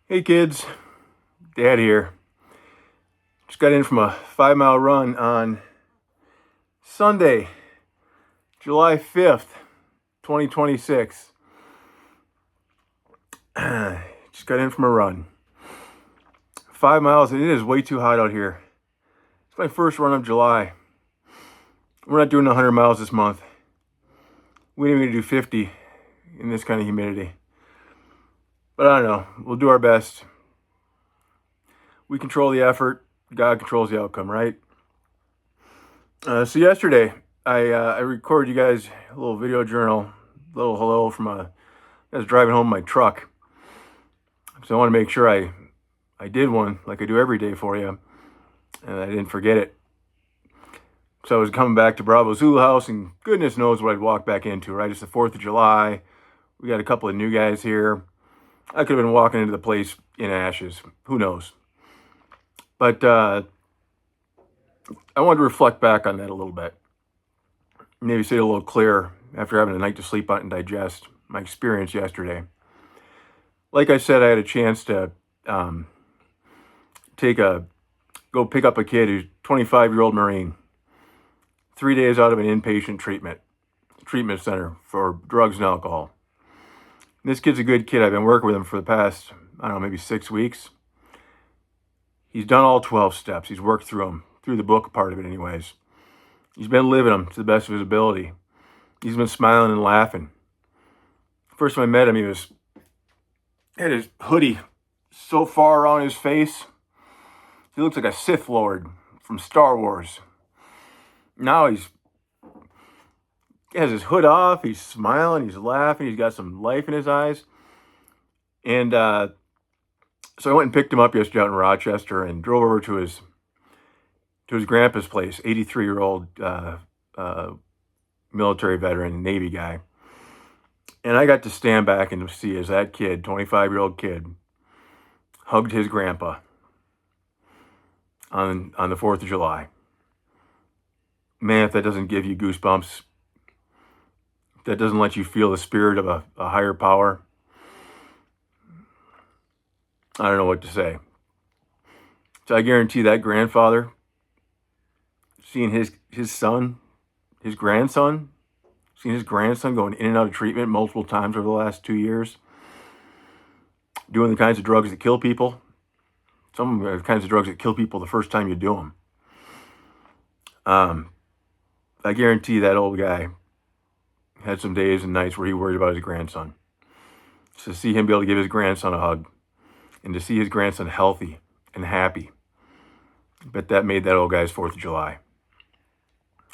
Hey kids, Dad here. Just got in from a 5 mile run on Sunday, July 5th, 2026. Just got in from a run. 5 miles, and it is way too hot out here. It's my first run of July. We're not doing 100 miles this month. We didn't even do 50 in this kind of humidity. But I don't know. We'll do our best. We control the effort. God controls the outcome, right? So yesterday, I recorded you guys a little video journal, a little hello from I was driving home in my truck. So I want to make sure I did one like I do every day for you, and I didn't forget it. So I was coming back to Bravo's Hula House, and goodness knows what I'd walk back into, right? It's the 4th of July. We got a couple of new guys here. I could have been walking into the place in ashes. Who knows? But I wanted to reflect back on that a little bit. Maybe say it a little clearer after having a night to sleep on and digest my experience yesterday. Like I said, I had a chance to go pick up a kid who's 25-year-old Marine, 3 days out of an inpatient treatment center for drugs and alcohol. And this kid's a good kid. I've been working with him for the past, I don't know, maybe 6 weeks. He's done all 12 steps. He's worked through them, through the book part of it anyways. He's been living them to the best of his ability. He's been smiling and laughing. First time I met him, he had his hoodie so far around his face. He looks like a Sith Lord from Star Wars. Now he has his hood off. He's smiling. He's laughing. He's got some life in his eyes. And so I went and picked him up yesterday out in Rochester and drove over to his grandpa's place, 83-year-old military veteran, Navy guy. And I got to stand back and see as that kid, 25-year-old kid, hugged his grandpa on the 4th of July. Man, if that doesn't give you goosebumps, if that doesn't let you feel the spirit of a higher power, I don't know what to say. So I guarantee that grandfather, seeing his son, his grandson, seeing his grandson going in and out of treatment multiple times over the last 2 years, doing the kinds of drugs that kill people. Some of them are the kinds of drugs that kill people the first time you do them. I guarantee that old guy had some days and nights where he worried about his grandson. So to see him be able to give his grandson a hug and to see his grandson healthy and happy, I bet that made that old guy's 4th of July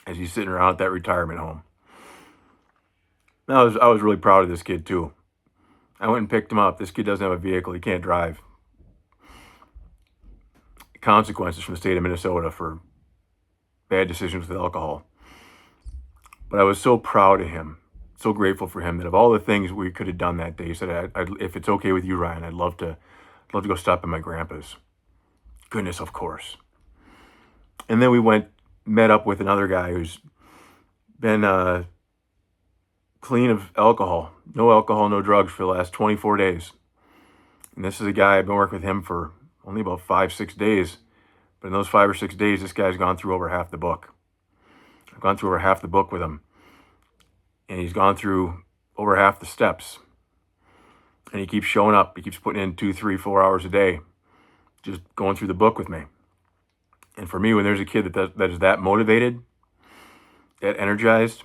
as he's sitting around at that retirement home. Now, I was really proud of this kid too. I went and picked him up. This kid doesn't have a vehicle. He can't drive. Consequences from the state of Minnesota for bad decisions with alcohol. But I was so proud of him, so grateful for him that of all the things we could have done that day, he said, if it's okay with you, Ryan, I'd love to go stop at my grandpa's. Goodness, of course. And then we met up with another guy who's been clean of alcohol, no drugs for the last 24 days. And this is a guy, I've been working with him for only about 5-6 days. But in those 5 or 6 days, this guy's gone through over half the book. I've gone through over half the book with him. And he's gone through over half the steps. And he keeps showing up. He keeps putting in 2, 3, 4 hours a day, just going through the book with me. And for me, when there's a kid that is that motivated, that energized,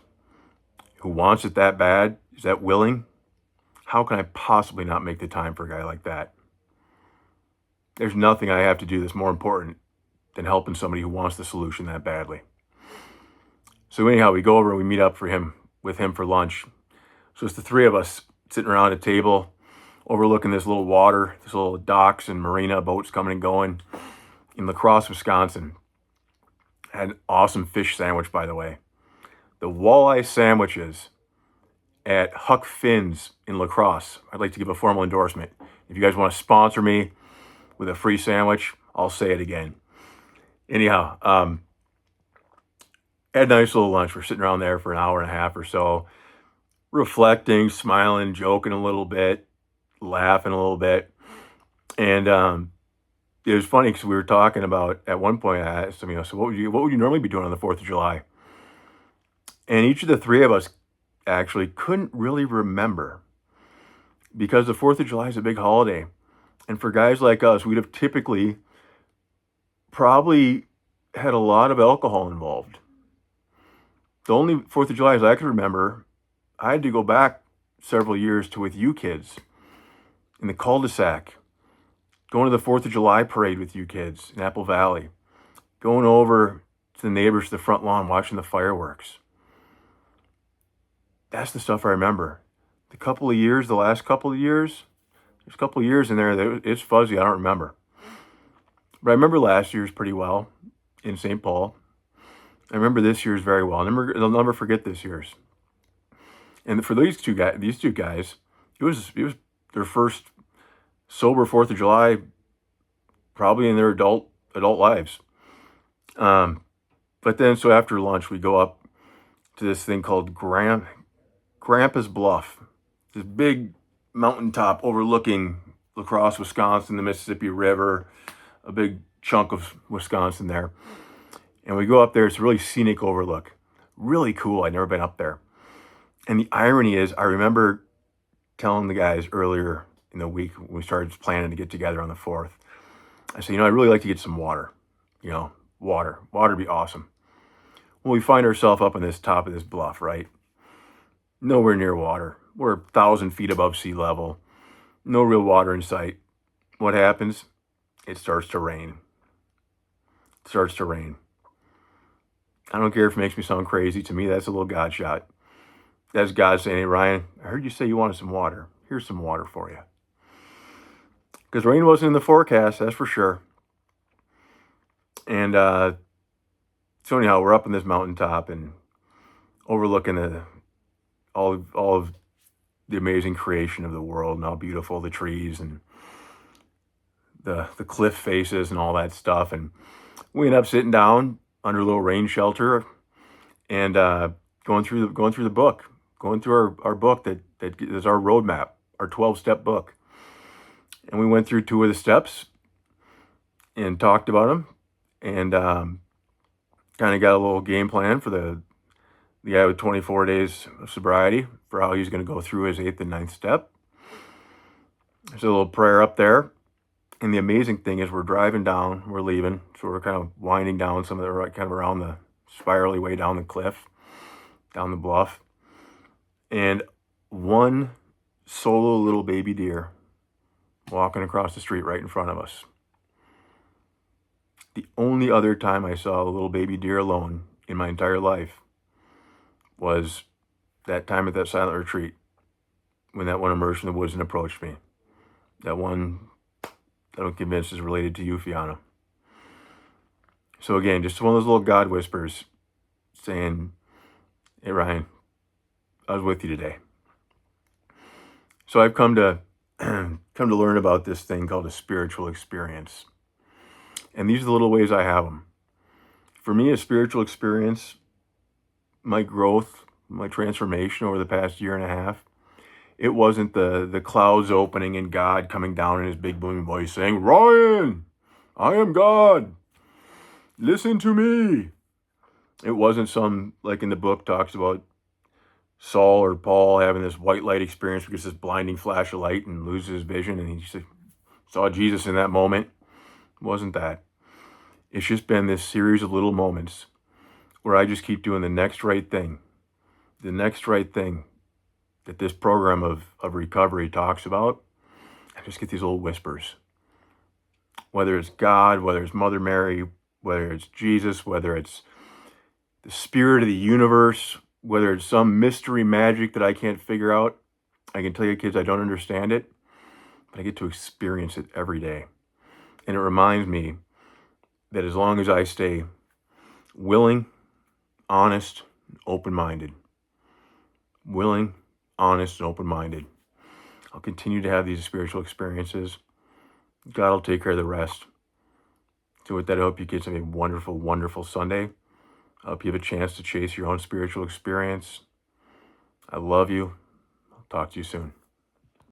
who wants it that bad, is that willing, how can I possibly not make the time for a guy like that? There's nothing I have to do that's more important than helping somebody who wants the solution that badly. So anyhow, we go over and we meet up with him for lunch. So it's the three of us sitting around a table, overlooking this little water, this little docks and marina, boats coming and going in La Crosse, Wisconsin. I had an awesome fish sandwich, by the way. The walleye sandwiches at Huck Finn's in La Crosse. I'd like to give a formal endorsement. If you guys want to sponsor me with a free sandwich, I'll say it again. Anyhow, had a nice little lunch. We're sitting around there for an hour and a half or so, reflecting, smiling, joking a little bit, laughing a little bit. And it was funny because we were talking about, at one point I asked him, so what would you normally be doing on the 4th of July? And each of the three of us actually couldn't really remember, because the 4th of July is a big holiday. And for guys like us, we'd have typically probably had a lot of alcohol involved. The only 4th of July as I could remember, I had to go back several years to with you kids in the cul-de-sac, going to the 4th of July parade with you kids in Apple Valley, going over to the neighbors to the front lawn, watching the fireworks. That's the stuff I remember. The last couple of years, there's a couple of years in there that it's fuzzy. I don't remember. But I remember last year's pretty well in St. Paul. I remember this year's very well. I'll never forget this year's. And for these two guys, it was their first sober 4th of July, probably in their adult lives. But then, so after lunch, we go up to this thing called Grandpa's Bluff, this big mountaintop overlooking La Crosse, Wisconsin, the Mississippi River, a big chunk of Wisconsin there. And we go up there. It's a really scenic overlook. Really cool. I'd never been up there. And the irony is, I remember telling the guys earlier in the week when we started planning to get together on the 4th, I said, I'd really like to get some water. Water would be awesome. Well, we find ourselves up on this top of this bluff, right? Nowhere near water. We're 1,000 feet above sea level. No real water in sight. What happens? It starts to rain. It starts to rain. I don't care if it makes me sound crazy. To me, that's a little God shot. That's God saying, hey, Ryan, I heard you say you wanted some water. Here's some water for you. Because rain wasn't in the forecast, that's for sure. And so anyhow, we're up on this mountaintop and overlooking all of the amazing creation of the world and how beautiful the trees and the cliff faces and all that stuff. And we end up sitting down under a little rain shelter and going through the book, going through our book that is our roadmap, our 12-step book. And we went through 2 of the steps and talked about them, and kind of got a little game plan for the guy with 24 days of sobriety for how he's going to go through his 8th and 9th step. There's a little prayer up there. And the amazing thing is we're driving down, we're leaving, so we're kind of winding down kind of around the spirally way down the cliff, down the bluff. And one solo little baby deer walking across the street right in front of us. The only other time I saw a little baby deer alone in my entire life was that time at that silent retreat when that one emerged from the woods and approached me. That one that I'm convinced is related to you, Fiona. So again, just one of those little God whispers saying, hey, Ryan, I was with you today. So I've come to learn about this thing called a spiritual experience. And these are the little ways I have them. For me, a spiritual experience, my growth, my transformation over the past year and a half, it wasn't the clouds opening and God coming down in his big booming voice saying, Ryan, I am God. Listen to me. It wasn't some, like in the book talks about Saul or Paul having this white light experience because this blinding flash of light and loses his vision and he saw Jesus in that moment. It wasn't that. It's just been this series of little moments where I just keep doing the next right thing that this program of recovery talks about. I just get these little whispers. Whether it's God, whether it's Mother Mary, whether it's Jesus, whether it's the spirit of the universe, whether it's some mystery magic that I can't figure out. I can tell you kids, I don't understand it, but I get to experience it every day. And it reminds me that as long as I stay willing, honest, open-minded, I'll continue to have these spiritual experiences. God will take care of the rest. So with that, I hope you kids have a wonderful, wonderful Sunday. I hope you have a chance to chase your own spiritual experience. I love you. I'll talk to you soon.